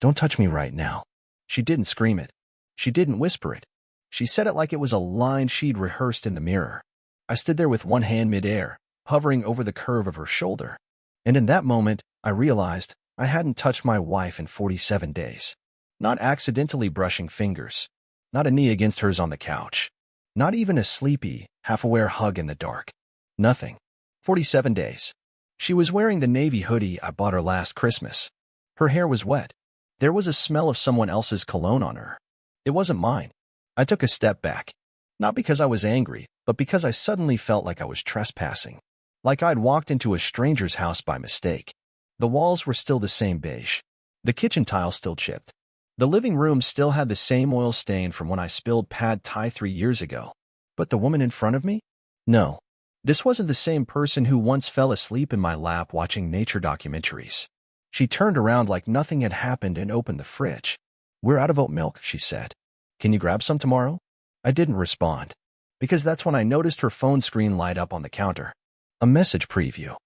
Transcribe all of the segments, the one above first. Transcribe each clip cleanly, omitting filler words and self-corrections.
Don't touch me right now. She didn't scream it. She didn't whisper it. She said it like it was a line she'd rehearsed in the mirror. I stood there with one hand midair, hovering over the curve of her shoulder. And in that moment, I realized I hadn't touched my wife in 47 days. Not accidentally brushing fingers. Not a knee against hers on the couch. Not even a sleepy, half-aware hug in the dark. Nothing. 47 days. She was wearing the navy hoodie I bought her last Christmas. Her hair was wet. There was a smell of someone else's cologne on her. It wasn't mine. I took a step back. Not because I was angry, but because I suddenly felt like I was trespassing. Like I'd walked into a stranger's house by mistake. The walls were still the same beige. The kitchen tile still chipped. The living room still had the same oil stain from when I spilled pad thai 3 years ago. But the woman in front of me? No. This wasn't the same person who once fell asleep in my lap watching nature documentaries. She turned around like nothing had happened and opened the fridge. "We're out of oat milk," she said. "Can you grab some tomorrow?" I didn't respond, because that's when I noticed her phone screen light up on the counter. A message preview.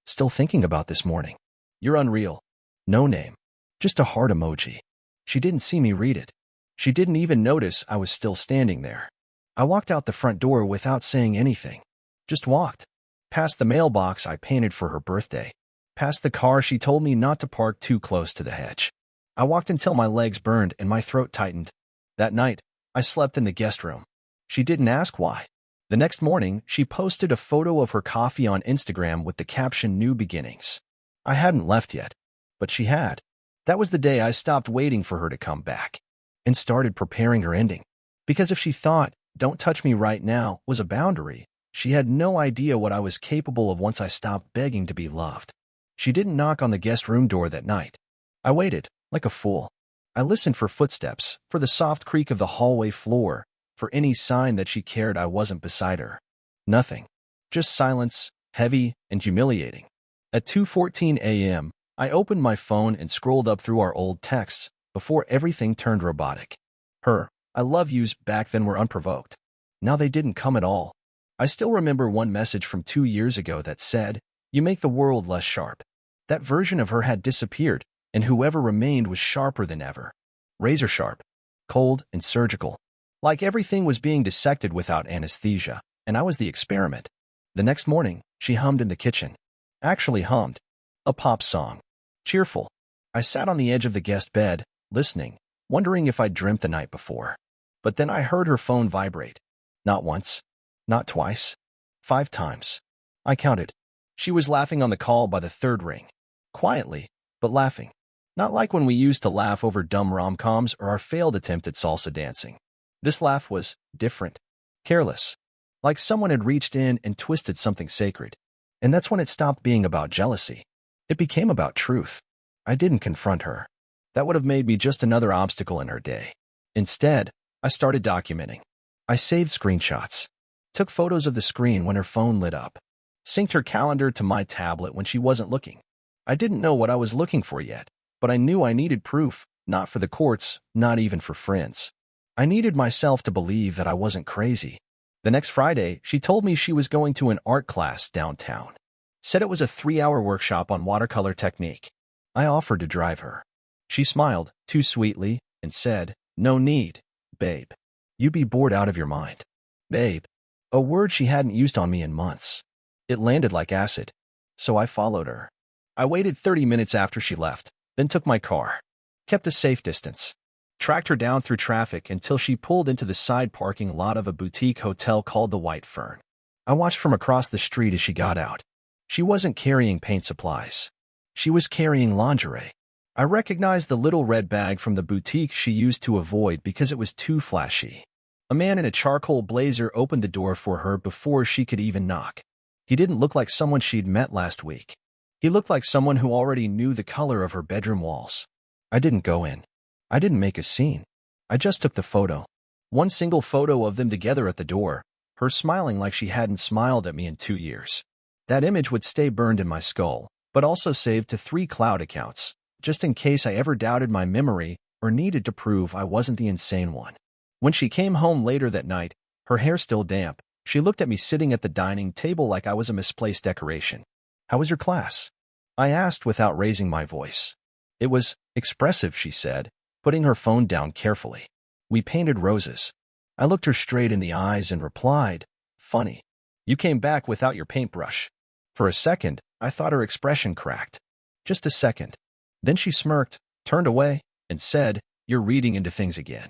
"Still thinking about this morning. You're unreal." No name. Just a heart emoji. She didn't see me read it. She didn't even notice I was still standing there. I walked out the front door without saying anything. Just walked. Past the mailbox I painted for her birthday. Past the car she told me not to park too close to the hedge. I walked until my legs burned and my throat tightened. That night, I slept in the guest room. She didn't ask why. The next morning, she posted a photo of her coffee on Instagram with the caption "New Beginnings." I hadn't left yet, but she had. That was the day I stopped waiting for her to come back and started preparing her ending. Because if she thought, "Don't touch me right now," was a boundary, she had no idea what I was capable of once I stopped begging to be loved. She didn't knock on the guest room door that night. I waited, like a fool. I listened for footsteps, for the soft creak of the hallway floor, for any sign that she cared I wasn't beside her. Nothing. Just silence, heavy and humiliating. At 2:14 a.m., I opened my phone and scrolled up through our old texts before everything turned robotic. Her "I love yous" back then were unprovoked. Now they didn't come at all. I still remember one message from 2 years ago that said, "You make the world less sharp." That version of her had disappeared, and whoever remained was sharper than ever. Razor sharp. Cold and surgical. Like everything was being dissected without anesthesia, and I was the experiment. The next morning, she hummed in the kitchen. Actually hummed. A pop song. Cheerful. I sat on the edge of the guest bed, listening, wondering if I'd dreamt the night before. But then I heard her phone vibrate. Not once. Not twice. 5 times. I counted. She was laughing on the call by the 3rd ring. Quietly, but laughing. Not like when we used to laugh over dumb rom-coms or our failed attempt at salsa dancing. This laugh was different. Careless. Like someone had reached in and twisted something sacred. And that's when it stopped being about jealousy. It became about truth. I didn't confront her. That would have made me just another obstacle in her day. Instead, I started documenting. I saved screenshots. Took photos of the screen when her phone lit up. Synced her calendar to my tablet when she wasn't looking. I didn't know what I was looking for yet, but I knew I needed proof, not for the courts, not even for friends. I needed myself to believe that I wasn't crazy. The next Friday, she told me she was going to an art class downtown. Said it was a 3-hour workshop on watercolor technique. I offered to drive her. She smiled, too sweetly, and said, "No need, babe. You'd be bored out of your mind." Babe. A word she hadn't used on me in months. It landed like acid. So I followed her. I waited 30 minutes after she left, then took my car. Kept a safe distance. Tracked her down through traffic until she pulled into the side parking lot of a boutique hotel called the White Fern. I watched from across the street as she got out. She wasn't carrying paint supplies. She was carrying lingerie. I recognized the little red bag from the boutique she used to avoid because it was too flashy. A man in a charcoal blazer opened the door for her before she could even knock. He didn't look like someone she'd met last week. He looked like someone who already knew the color of her bedroom walls. I didn't go in. I didn't make a scene. I just took the photo. One single photo of them together at the door, her smiling like she hadn't smiled at me in 2 years. That image would stay burned in my skull, but also saved to 3 cloud accounts, just in case I ever doubted my memory or needed to prove I wasn't the insane one. When she came home later that night, her hair still damp, she looked at me sitting at the dining table like I was a misplaced decoration. "How was your class?" I asked without raising my voice. It was expressive, she said, putting her phone down carefully. We painted roses. I looked her straight in the eyes and replied, "Funny. You came back without your paintbrush." For a second, I thought her expression cracked. Just a second. Then she smirked, turned away, and said, "You're reading into things again."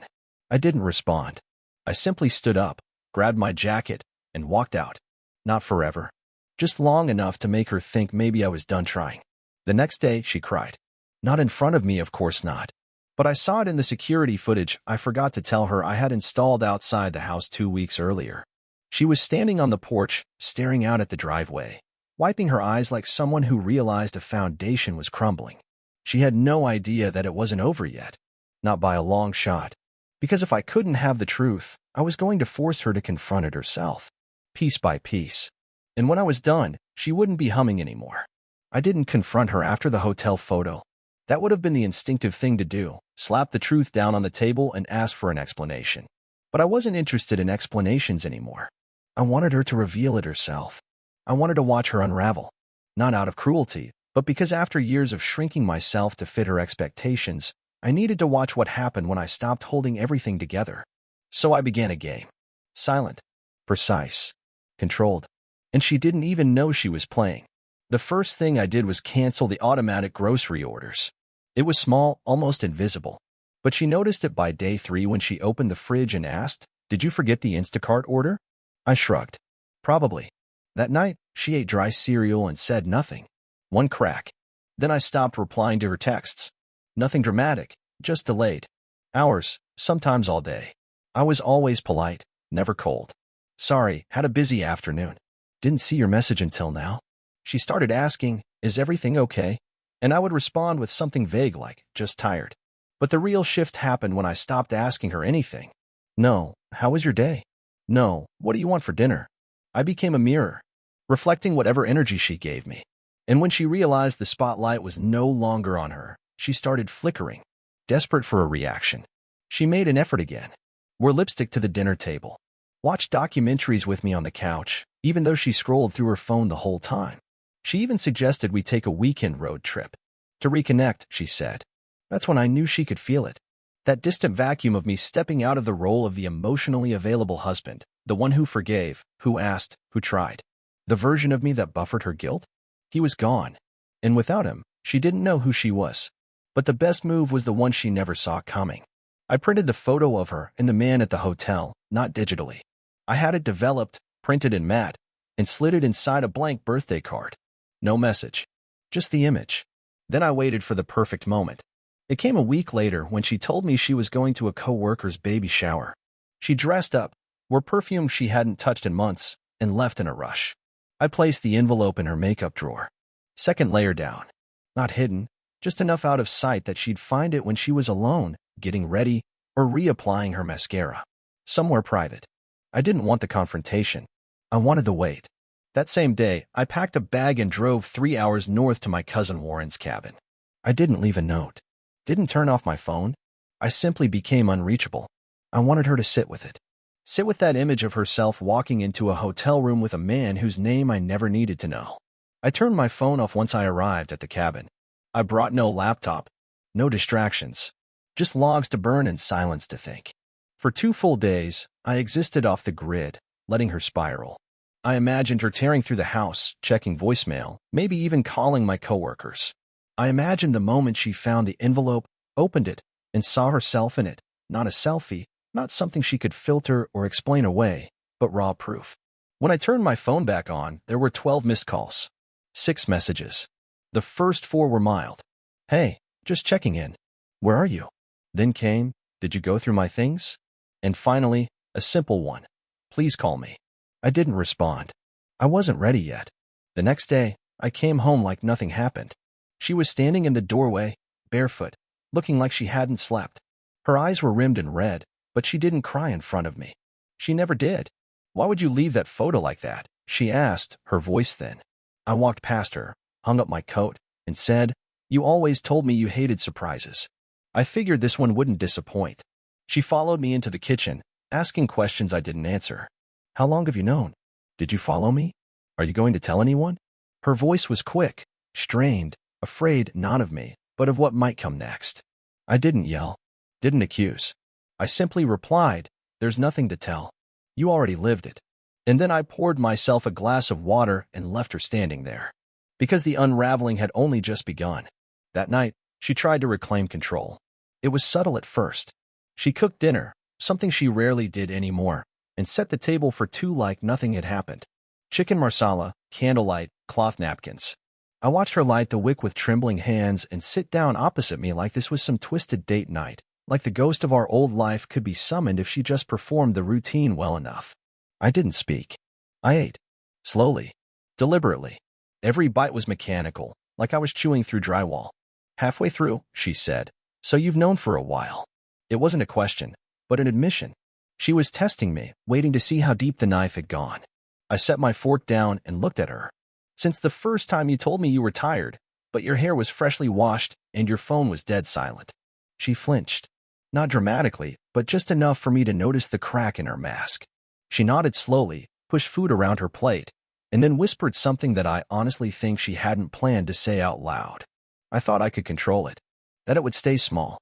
I didn't respond. I simply stood up, grabbed my jacket, and walked out. Not forever. Just long enough to make her think maybe I was done trying. The next day, she cried. Not in front of me, of course not. But I saw it in the security footage I forgot to tell her I had installed outside the house 2 weeks earlier. She was standing on the porch, staring out at the driveway, wiping her eyes like someone who realized a foundation was crumbling. She had no idea that it wasn't over yet. Not by a long shot. Because if I couldn't have the truth, I was going to force her to confront it herself, piece by piece. And when I was done, she wouldn't be humming anymore. I didn't confront her after the hotel photo. That would have been the instinctive thing to do, slap the truth down on the table and ask for an explanation. But I wasn't interested in explanations anymore. I wanted her to reveal it herself. I wanted to watch her unravel. Not out of cruelty, but because after years of shrinking myself to fit her expectations, I needed to watch what happened when I stopped holding everything together. So I began a game. Silent, precise, controlled. And she didn't even know she was playing. The first thing I did was cancel the automatic grocery orders. It was small, almost invisible. But she noticed it by day 3 when she opened the fridge and asked, "Did you forget the Instacart order?" I shrugged. Probably. That night, she ate dry cereal and said nothing. One crack. Then I stopped replying to her texts. Nothing dramatic, just delayed. Hours, sometimes all day. I was always polite, never cold. "Sorry, had a busy afternoon. Didn't see your message until now." She started asking, "Is everything okay?" And I would respond with something vague like, "Just tired." But the real shift happened when I stopped asking her anything. No, "How was your day?" No, "What do you want for dinner?" I became a mirror, reflecting whatever energy she gave me. And when she realized the spotlight was no longer on her, she started flickering, desperate for a reaction. She made an effort again. Wore lipstick to the dinner table. Watched documentaries with me on the couch, even though she scrolled through her phone the whole time. She even suggested we take a weekend road trip. To reconnect, she said. That's when I knew she could feel it. That distant vacuum of me stepping out of the role of the emotionally available husband, the one who forgave, who asked, who tried. The version of me that buffered her guilt? He was gone. And without him, she didn't know who she was. But the best move was the one she never saw coming. I printed the photo of her and the man at the hotel, not digitally. I had it developed, printed in matte, and slid it inside a blank birthday card. No message. Just the image. Then I waited for the perfect moment. It came a week later when she told me she was going to a coworker's baby shower. She dressed up, wore perfume she hadn't touched in months, and left in a rush. I placed the envelope in her makeup drawer. Second layer down. Not hidden, just enough out of sight that she'd find it when she was alone, getting ready, or reapplying her mascara. Somewhere private. I didn't want the confrontation. I wanted the wait. That same day, I packed a bag and drove 3 hours north to my cousin Warren's cabin. I didn't leave a note. Didn't turn off my phone. I simply became unreachable. I wanted her to sit with it. Sit with that image of herself walking into a hotel room with a man whose name I never needed to know. I turned my phone off once I arrived at the cabin. I brought no laptop, no distractions, just logs to burn and silence to think. For 2 full days, I existed off the grid, letting her spiral. I imagined her tearing through the house, checking voicemail, maybe even calling my coworkers. I imagined the moment she found the envelope, opened it, and saw herself in it, not a selfie, not something she could filter or explain away, but raw proof. When I turned my phone back on, there were 12 missed calls. 6 messages. The first 4 were mild. "Hey, just checking in. Where are you?" Then came, "Did you go through my things?" And finally, a simple one. "Please call me." I didn't respond. I wasn't ready yet. The next day, I came home like nothing happened. She was standing in the doorway, barefoot, looking like she hadn't slept. Her eyes were rimmed in red, but she didn't cry in front of me. She never did. "Why would you leave that photo like that?" she asked, her voice thin. I walked past her, hung up my coat, and said, "You always told me you hated surprises. I figured this one wouldn't disappoint." She followed me into the kitchen, asking questions I didn't answer. "How long have you known? Did you follow me? Are you going to tell anyone?" Her voice was quick, strained, afraid not of me, but of what might come next. I didn't yell, didn't accuse. I simply replied, "There's nothing to tell. You already lived it." And then I poured myself a glass of water and left her standing there. Because the unraveling had only just begun. That night, she tried to reclaim control. It was subtle at first. She cooked dinner, something she rarely did anymore, and set the table for two like nothing had happened. Chicken marsala, candlelight, cloth napkins. I watched her light the wick with trembling hands and sit down opposite me like this was some twisted date night, like the ghost of our old life could be summoned if she just performed the routine well enough. I didn't speak. I ate. Slowly. Deliberately. Every bite was mechanical, like I was chewing through drywall. Halfway through, she said, "So you've known for a while." It wasn't a question, but an admission. She was testing me, waiting to see how deep the knife had gone. I set my fork down and looked at her. "Since the first time you told me you were tired, but your hair was freshly washed and your phone was dead silent." She flinched. Not dramatically, but just enough for me to notice the crack in her mask. She nodded slowly, pushed food around her plate, and then whispered something that I honestly think she hadn't planned to say out loud. I thought I could control it, that it would stay small.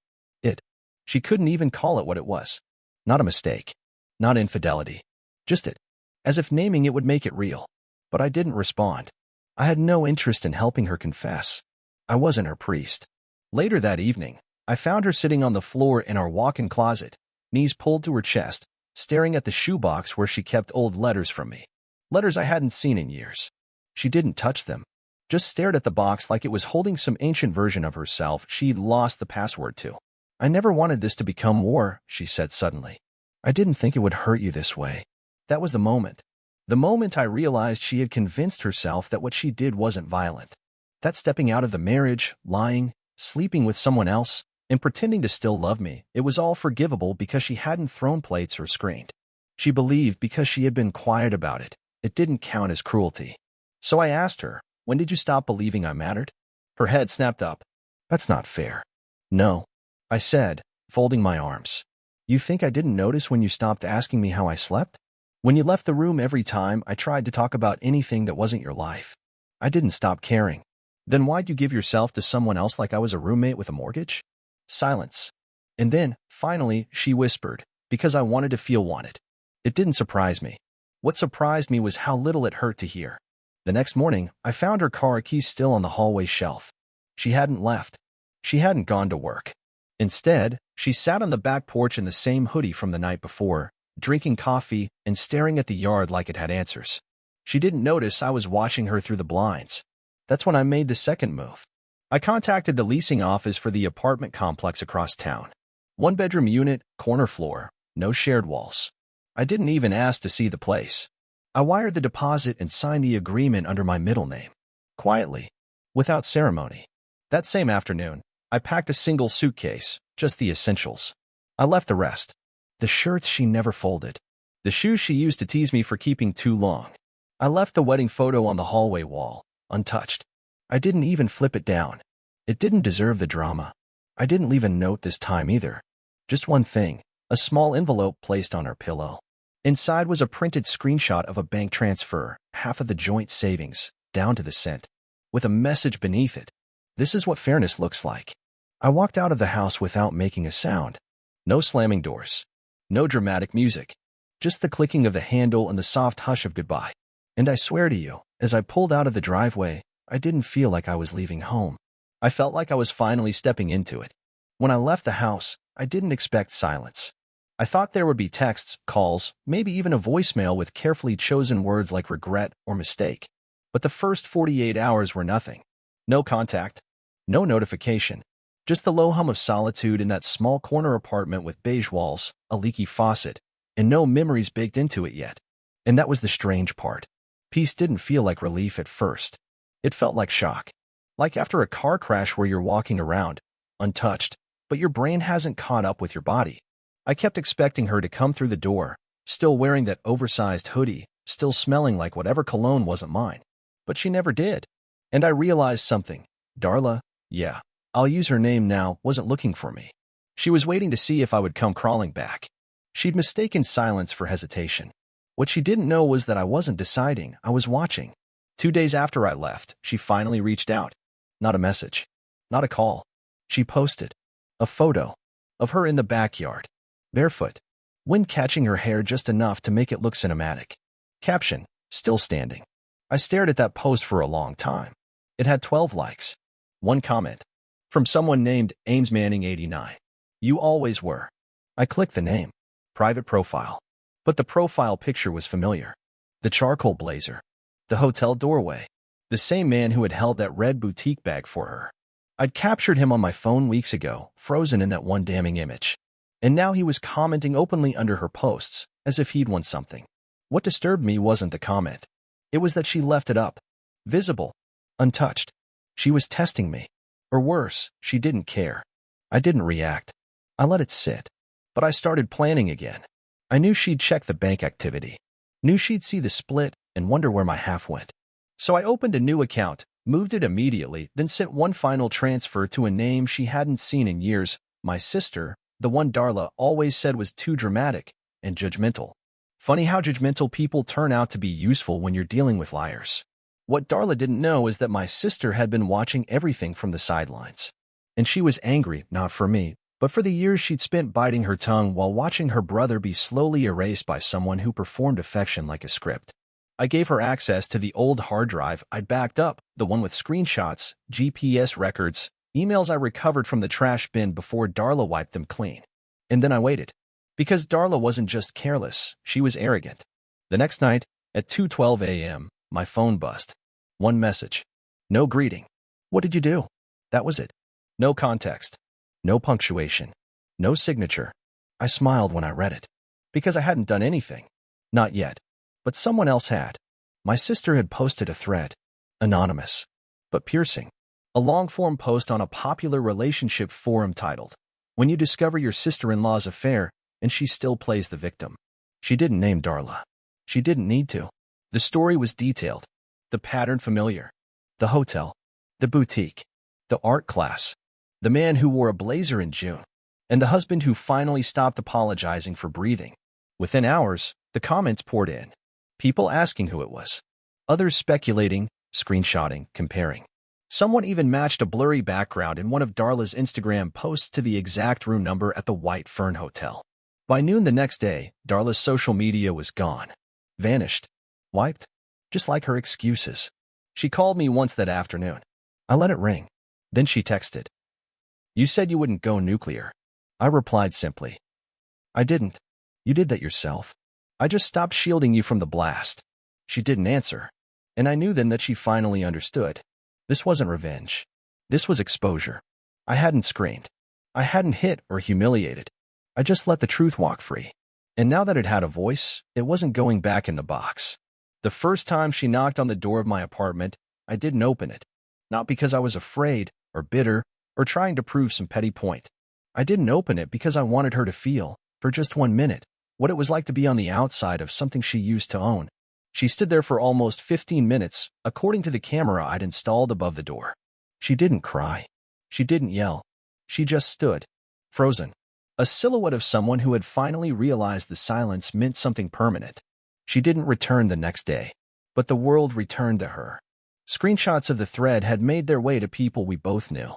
She couldn't even call it what it was. Not a mistake. Not infidelity. Just it. As if naming it would make it real. But I didn't respond. I had no interest in helping her confess. I wasn't her priest. Later that evening, I found her sitting on the floor in our walk-in closet, knees pulled to her chest, staring at the shoebox where she kept old letters from me. Letters I hadn't seen in years. She didn't touch them. Just stared at the box like it was holding some ancient version of herself she'd lost the password to. "I never wanted this to become war," she said suddenly. "I didn't think it would hurt you this way." That was the moment. The moment I realized she had convinced herself that what she did wasn't violent. That stepping out of the marriage, lying, sleeping with someone else, and pretending to still love me, it was all forgivable because she hadn't thrown plates or screamed. She believed because she had been quiet about it, it didn't count as cruelty. So I asked her, "When did you stop believing I mattered?" Her head snapped up. "That's not fair." "No," I said, folding my arms. "You think I didn't notice when you stopped asking me how I slept? When you left the room every time I tried to talk about anything that wasn't your life? I didn't stop caring. Then why'd you give yourself to someone else like I was a roommate with a mortgage?" Silence. And then, finally, she whispered, "Because I wanted to feel wanted." It didn't surprise me. What surprised me was how little it hurt to hear. The next morning, I found her car keys still on the hallway shelf. She hadn't left. She hadn't gone to work. Instead, she sat on the back porch in the same hoodie from the night before, drinking coffee and staring at the yard like it had answers. She didn't notice I was watching her through the blinds. That's when I made the second move. I contacted the leasing office for the apartment complex across town. One-bedroom unit, corner floor, no shared walls. I didn't even ask to see the place. I wired the deposit and signed the agreement under my middle name. Quietly. Without ceremony. That same afternoon, I packed a single suitcase, just the essentials. I left the rest. The shirts she never folded. The shoes she used to tease me for keeping too long. I left the wedding photo on the hallway wall, untouched. I didn't even flip it down. It didn't deserve the drama. I didn't leave a note this time either. Just one thing, a small envelope placed on her pillow. Inside was a printed screenshot of a bank transfer, half of the joint savings, down to the cent, with a message beneath it. "This is what fairness looks like." I walked out of the house without making a sound. No slamming doors. No dramatic music. Just the clicking of the handle and the soft hush of goodbye. And I swear to you, as I pulled out of the driveway, I didn't feel like I was leaving home. I felt like I was finally stepping into it. When I left the house, I didn't expect silence. I thought there would be texts, calls, maybe even a voicemail with carefully chosen words like regret or mistake. But the first 48 hours were nothing. No contact. No notification. Just the low hum of solitude in that small corner apartment with beige walls, a leaky faucet, and no memories baked into it yet. And that was the strange part. Peace didn't feel like relief at first. It felt like shock. Like after a car crash where you're walking around, untouched, but your brain hasn't caught up with your body. I kept expecting her to come through the door, still wearing that oversized hoodie, still smelling like whatever cologne wasn't mine. But she never did. And I realized something. Darla, yeah, I'll use her name now, wasn't looking for me. She was waiting to see if I would come crawling back. She'd mistaken silence for hesitation. What she didn't know was that I wasn't deciding, I was watching. 2 days after I left, she finally reached out. Not a message. Not a call. She posted a photo of her in the backyard, barefoot, wind catching her hair just enough to make it look cinematic. Caption, still standing. I stared at that post for a long time. It had 12 likes. One comment from someone named AimsManning89. You always were. I clicked the name. Private profile. But the profile picture was familiar. The charcoal blazer. The hotel doorway. The same man who had held that red boutique bag for her. I'd captured him on my phone weeks ago, frozen in that one damning image. And now he was commenting openly under her posts, as if he'd won something. What disturbed me wasn't the comment. It was that she left it up. Visible. Untouched. She was testing me. Or worse, she didn't care. I didn't react. I let it sit. But I started planning again. I knew she'd check the bank activity. Knew she'd see the split and wonder where my half went. So I opened a new account, moved it immediately, then sent one final transfer to a name she hadn't seen in years, my sister, the one Darla always said was too dramatic and judgmental. Funny how judgmental people turn out to be useful when you're dealing with liars. What Darla didn't know is that my sister had been watching everything from the sidelines. And she was angry, not for me, but for the years she'd spent biting her tongue while watching her brother be slowly erased by someone who performed affection like a script. I gave her access to the old hard drive I'd backed up, the one with screenshots, GPS records, emails I recovered from the trash bin before Darla wiped them clean. And then I waited. Because Darla wasn't just careless, she was arrogant. The next night, at 2:12 a.m., my phone buzzed. One message. No greeting. What did you do? That was it. No context. No punctuation. No signature. I smiled when I read it. Because I hadn't done anything. Not yet. But someone else had. My sister had posted a thread. Anonymous. But piercing. A long-form post on a popular relationship forum titled, When You Discover Your Sister-in-Law's Affair and She Still Plays the Victim. She didn't name Darla. She didn't need to. The story was detailed. The pattern familiar. The hotel. The boutique. The art class. The man who wore a blazer in June. And the husband who finally stopped apologizing for breathing. Within hours, the comments poured in. People asking who it was. Others speculating, screenshotting, comparing. Someone even matched a blurry background in one of Darla's Instagram posts to the exact room number at the White Fern Hotel. By noon the next day, Darla's social media was gone. Vanished. Wiped. Just like her excuses. She called me once that afternoon. I let it ring. Then she texted. You said you wouldn't go nuclear. I replied simply. I didn't. You did that yourself. I just stopped shielding you from the blast. She didn't answer. And I knew then that she finally understood. This wasn't revenge. This was exposure. I hadn't screamed. I hadn't hit or humiliated. I just let the truth walk free. And now that it had a voice, it wasn't going back in the box. The first time she knocked on the door of my apartment, I didn't open it. Not because I was afraid, or bitter, or trying to prove some petty point. I didn't open it because I wanted her to feel, for just 1 minute, what it was like to be on the outside of something she used to own. She stood there for almost 15 minutes, according to the camera I'd installed above the door. She didn't cry. She didn't yell. She just stood, frozen. A silhouette of someone who had finally realized the silence meant something permanent. She didn't return the next day, but the world returned to her. Screenshots of the thread had made their way to people we both knew.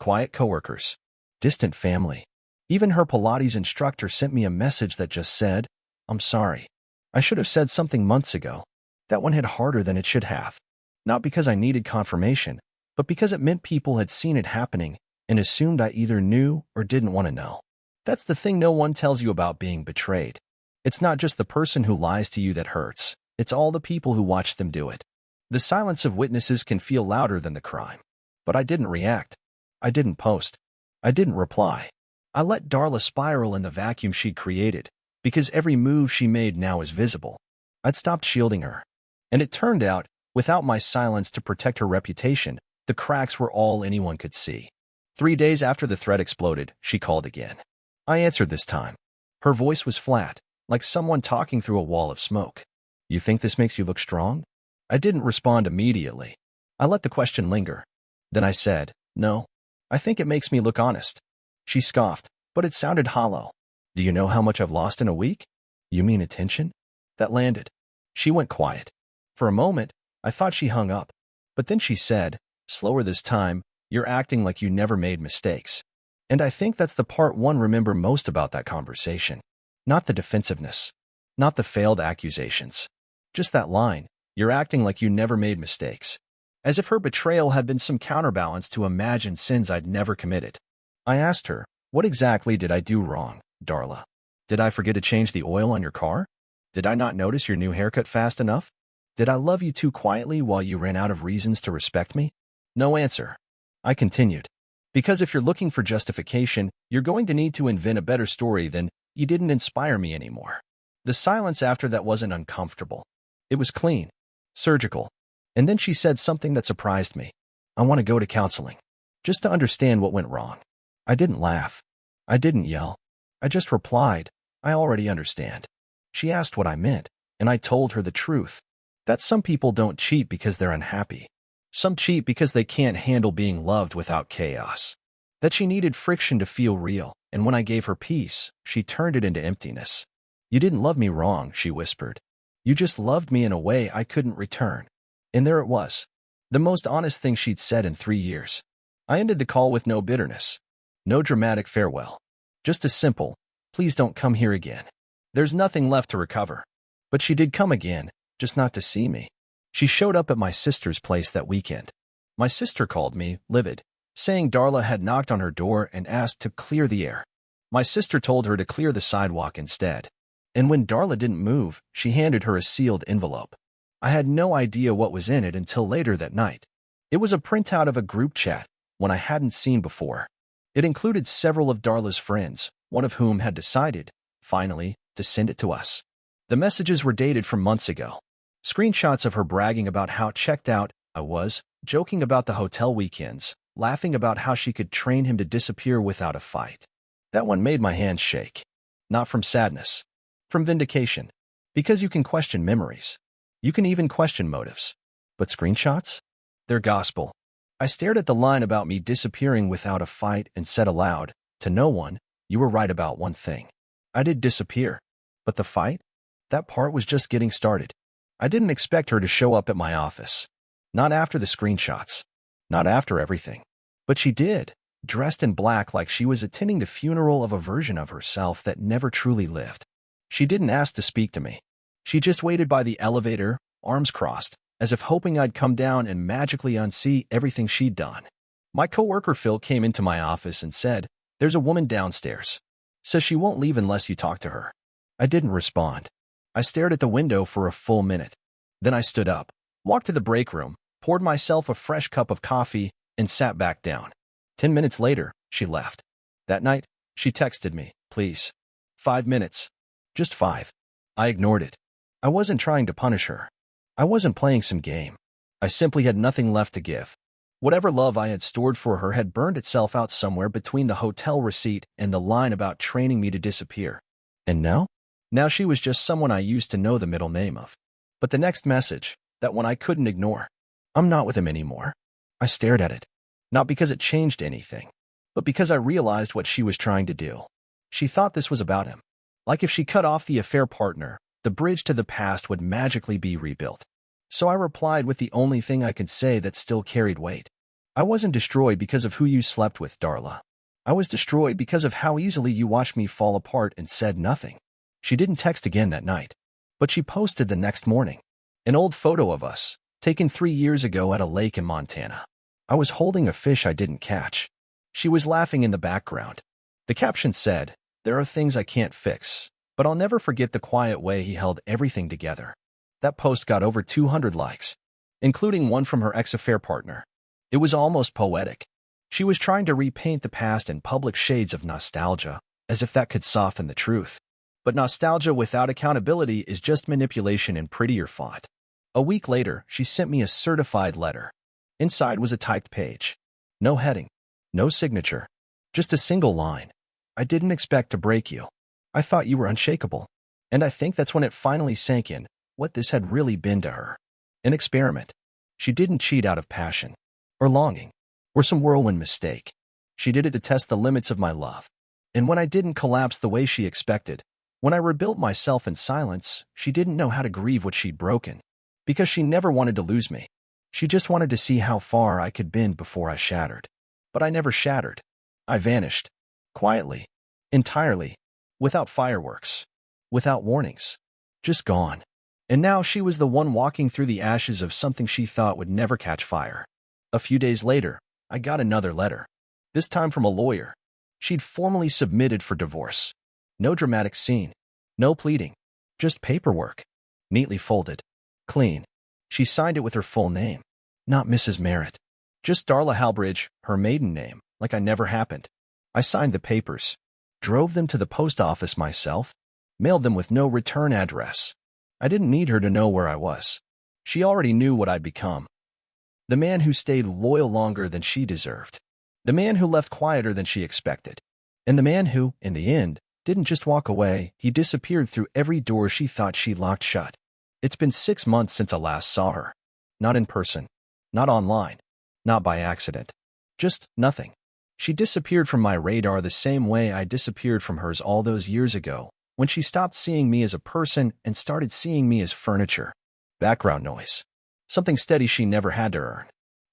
Quiet coworkers. Distant family. Even her Pilates instructor sent me a message that just said, I'm sorry. I should have said something months ago. That one hit harder than it should have. Not because I needed confirmation, but because it meant people had seen it happening and assumed I either knew or didn't want to know. That's the thing no one tells you about being betrayed. It's not just the person who lies to you that hurts. It's all the people who watch them do it. The silence of witnesses can feel louder than the crime. But I didn't react. I didn't post. I didn't reply. I let Darla spiral in the vacuum she'd created, because every move she made now is visible. I'd stopped shielding her. And it turned out, without my silence to protect her reputation, the cracks were all anyone could see. 3 days after the threat exploded, she called again. I answered this time. Her voice was flat, like someone talking through a wall of smoke. You think this makes you look strong? I didn't respond immediately. I let the question linger. Then I said, no. I think it makes me look honest. She scoffed, but it sounded hollow. Do you know how much I've lost in a week? You mean attention? That landed. She went quiet. For a moment, I thought she hung up. But then she said, slower this time, You're acting like you never made mistakes. And I think that's the part one remember most about that conversation. Not the defensiveness. Not the failed accusations. Just that line, you're acting like you never made mistakes. As if her betrayal had been some counterbalance to imagined sins I'd never committed. I asked her, what exactly did I do wrong, Darla? Did I forget to change the oil on your car? Did I not notice your new haircut fast enough? Did I love you too quietly while you ran out of reasons to respect me? No answer. I continued. Because if you're looking for justification, you're going to need to invent a better story than you didn't inspire me anymore. The silence after that wasn't uncomfortable. It was clean, surgical. And then she said something that surprised me. I want to go to counseling, just to understand what went wrong. I didn't laugh. I didn't yell. I just replied, I already understand. She asked what I meant, and I told her the truth. That some people don't cheat because they're unhappy. Some cheat because they can't handle being loved without chaos. That she needed friction to feel real, and when I gave her peace, she turned it into emptiness. You didn't love me wrong, she whispered. You just loved me in a way I couldn't return. And there it was. The most honest thing she'd said in 3 years. I ended the call with no bitterness. No dramatic farewell. Just a simple, please don't come here again. There's nothing left to recover. But she did come again, just not to see me. She showed up at my sister's place that weekend. My sister called me, livid, saying Darla had knocked on her door and asked to clear the air. My sister told her to clear the sidewalk instead. And when Darla didn't move, she handed her a sealed envelope. I had no idea what was in it until later that night. It was a printout of a group chat, one I hadn't seen before. It included several of Darla's friends, one of whom had decided, finally, to send it to us. The messages were dated from months ago. Screenshots of her bragging about how checked out I was, joking about the hotel weekends, laughing about how she could train him to disappear without a fight. That one made my hands shake. Not from sadness. From vindication. Because you can question memories. You can even question motives. But screenshots? They're gospel. I stared at the line about me disappearing without a fight and said aloud, to no one, you were right about one thing. I did disappear. But the fight? That part was just getting started. I didn't expect her to show up at my office. Not after the screenshots. Not after everything. But she did, dressed in black like she was attending the funeral of a version of herself that never truly lived. She didn't ask to speak to me. She just waited by the elevator, arms crossed, as if hoping I'd come down and magically unsee everything she'd done. My coworker Phil came into my office and said, there's a woman downstairs. Says she won't leave unless you talk to her. I didn't respond. I stared at the window for a full minute. Then I stood up, walked to the break room, poured myself a fresh cup of coffee, and sat back down. 10 minutes later, she left. That night, she texted me, please. 5 minutes. Just 5. I ignored it. I wasn't trying to punish her. I wasn't playing some game. I simply had nothing left to give. Whatever love I had stored for her had burned itself out somewhere between the hotel receipt and the line about training me to disappear. And now? Now she was just someone I used to know the middle name of. But the next message, that one I couldn't ignore. I'm not with him anymore. I stared at it. Not because it changed anything, but because I realized what she was trying to do. She thought this was about him. Like if she cut off the affair partner, the bridge to the past would magically be rebuilt. So I replied with the only thing I could say that still carried weight. I wasn't destroyed because of who you slept with, Darla. I was destroyed because of how easily you watched me fall apart and said nothing. She didn't text again that night, but she posted the next morning. An old photo of us, taken 3 years ago at a lake in Montana. I was holding a fish I didn't catch. She was laughing in the background. The caption said, there are things I can't fix, but I'll never forget the quiet way he held everything together. That post got over 200 likes, including one from her ex-affair partner. It was almost poetic. She was trying to repaint the past in public shades of nostalgia, as if that could soften the truth. But nostalgia without accountability is just manipulation in prettier font. A week later, she sent me a certified letter. Inside was a typed page. No heading. No signature. Just a single line. I didn't expect to break you. I thought you were unshakable. And I think that's when it finally sank in, what this had really been to her. An experiment. She didn't cheat out of passion. Or longing. Or some whirlwind mistake. She did it to test the limits of my love. And when I didn't collapse the way she expected, when I rebuilt myself in silence, she didn't know how to grieve what she'd broken. Because she never wanted to lose me. She just wanted to see how far I could bend before I shattered. But I never shattered. I vanished. Quietly. Entirely. Without fireworks. Without warnings. Just gone. And now she was the one walking through the ashes of something she thought would never catch fire. A few days later, I got another letter. This time from a lawyer. She'd formally submitted for divorce. No dramatic scene. No pleading. Just paperwork. Neatly folded. Clean. She signed it with her full name. Not Mrs. Merritt. Just Darla Halbridge, her maiden name, like I never happened. I signed the papers. Drove them to the post office myself. Mailed them with no return address. I didn't need her to know where I was. She already knew what I'd become. The man who stayed loyal longer than she deserved. The man who left quieter than she expected. And the man who, in the end, didn't just walk away, he disappeared through every door she thought she locked shut. It's been 6 months since I last saw her. Not in person. Not online. Not by accident. Just nothing. She disappeared from my radar the same way I disappeared from hers all those years ago, when she stopped seeing me as a person and started seeing me as furniture. Background noise. Something steady she never had to earn.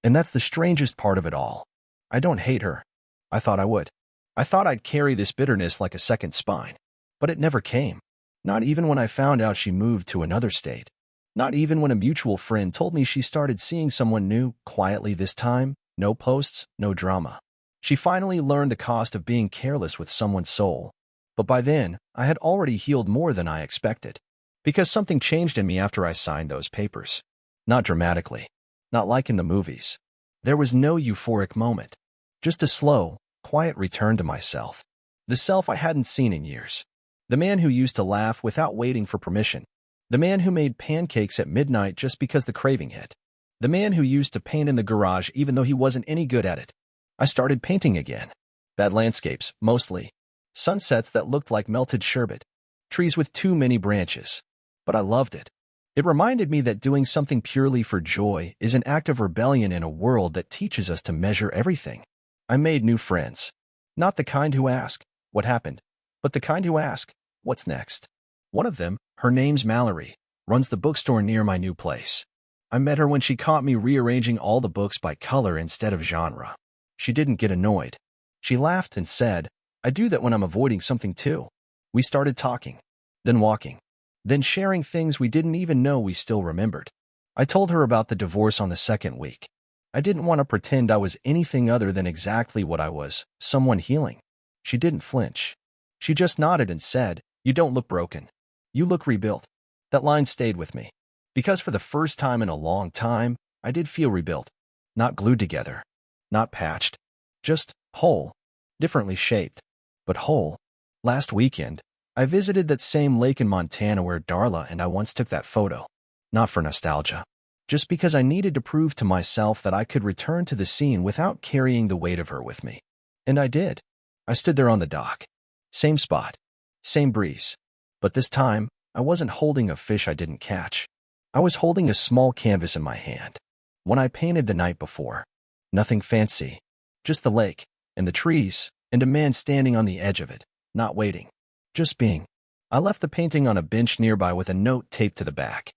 And that's the strangest part of it all. I don't hate her. I thought I would. I thought I'd carry this bitterness like a second spine. But it never came. Not even when I found out she moved to another state. Not even when a mutual friend told me she started seeing someone new, quietly this time. No posts, no drama. She finally learned the cost of being careless with someone's soul. But by then, I had already healed more than I expected. Because something changed in me after I signed those papers. Not dramatically. Not like in the movies. There was no euphoric moment. Just a slow, quiet return to myself. The self I hadn't seen in years. The man who used to laugh without waiting for permission. The man who made pancakes at midnight just because the craving hit. The man who used to paint in the garage even though he wasn't any good at it. I started painting again. Bad landscapes, mostly. Sunsets that looked like melted sherbet. Trees with too many branches. But I loved it. It reminded me that doing something purely for joy is an act of rebellion in a world that teaches us to measure everything. I made new friends. Not the kind who ask, what happened? But the kind who ask, what's next? One of them, her name's Mallory, runs the bookstore near my new place. I met her when she caught me rearranging all the books by color instead of genre. She didn't get annoyed. She laughed and said, I do that when I'm avoiding something too. We started talking, then walking, then sharing things we didn't even know we still remembered. I told her about the divorce on the second week. I didn't want to pretend I was anything other than exactly what I was, someone healing. She didn't flinch. She just nodded and said, You don't look broken. You look rebuilt. That line stayed with me. Because for the first time in a long time, I did feel rebuilt. Not glued together. Not patched. Just whole. Differently shaped. But whole. Last weekend, I visited that same lake in Montana where Darla and I once took that photo. Not for nostalgia. Just because I needed to prove to myself that I could return to the scene without carrying the weight of her with me. And I did. I stood there on the dock. Same spot. Same breeze. But this time, I wasn't holding a fish I didn't catch. I was holding a small canvas in my hand. One I painted the night before. Nothing fancy. Just the lake, and the trees, and a man standing on the edge of it, not waiting. Just being. I left the painting on a bench nearby with a note taped to the back.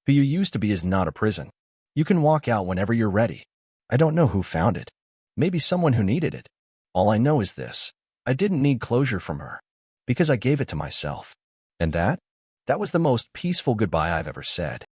Who you used to be is not a prison. You can walk out whenever you're ready. I don't know who found it. Maybe someone who needed it. All I know is this. I didn't need closure from her. Because I gave it to myself. And that? That was the most peaceful goodbye I've ever said.